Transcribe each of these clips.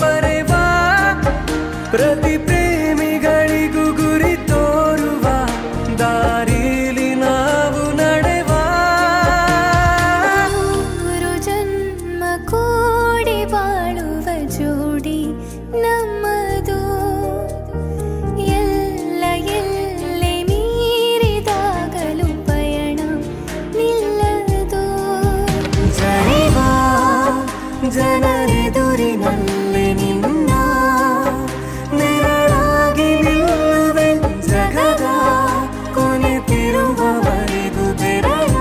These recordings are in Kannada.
ಬರೆವಾ ಪ್ರತಿ ಪ್ರೇಮಿಗಳಿಗೂ ಗುರಿ ತೋರುವ ದಾರಿಲಿ ನಾವು ನಡೆವಾ ಮೂರು ಜನ್ಮ ಕೂಡಿ ಬಾಳುವ ಜೋಡಿ ನಮ್ಮದು ಎಲ್ಲ ಎಲ್ಲೆ ಮೀರಿದಾಗಲೂ ಪಯಣ ನಿಲ್ಲದು ಜನಿವಾ ಜನರೆದುರಿನಲ್ಲಿ ನಿನ್ನ ನೆರಳಾಗಿ ನಿಲ್ಲುವೆ ಜಗದ ಕೊನೆ ತಿರುವವರೆಗೂ ಬೆರಳ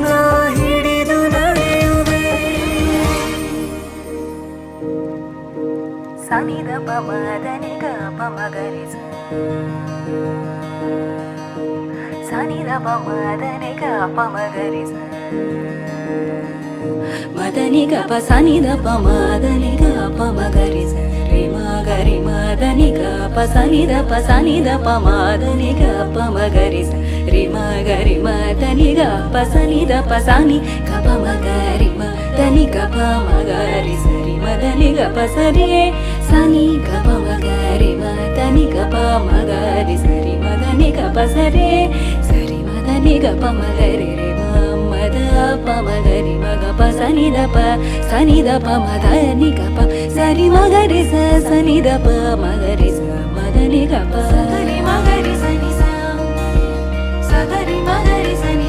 ನಾ ಹಿಡಿದು ನಡೆಯುವೆ ಸನಿದ ಪಮದನಿಗ ಪಮಗರಿಸ ಸನಿದ ಪಮದನಿಗ ಪಮಗರಿಸ ಮದನಿಗ ಪ ಸನಿದ ಪಮದನಿಗ ಪಮಗರಿಸ ರಿಮ ಗರಿ ಮದನಿಗ ಪ ಸನಿದ ಪಮದನಿಗ ಪಮಗರಿಸ ರಿಮ ಗರಿ ಮದನಿಗ ಪ ಸನಿದ ಪ ಸನಿ ಗ ಪಮಗರಿ ಮದನಿಗ ಪಮಗರಿಸ ಮದನಿಗ ಪ ಸರಿಯೇ ಸನಿ ಗ ಪಮಗರಿ ಮದನಿಗ ಪಮಗರಿ ಸರಿ ಮದನಿಗ ಪ ಸರಿಯೇ ಸರಿ ಮದನಿಗ ಪಮಗರಿ ರಿ ಮದ ಪಮಗರಿ ಮಗ ಪ ಸನಿದ ಪ ಮದನಿಗ ಪ ಸರಿ ಮಗರಿ ಸ ಸನಿದ ಪ ಮಗರಿ ಸ ಮದನಿಗ ಪ ಸರಿ ಮಗರಿ ಸನಿ ಸ ಸಗರಿ ಮಗರಿ ಸನಿ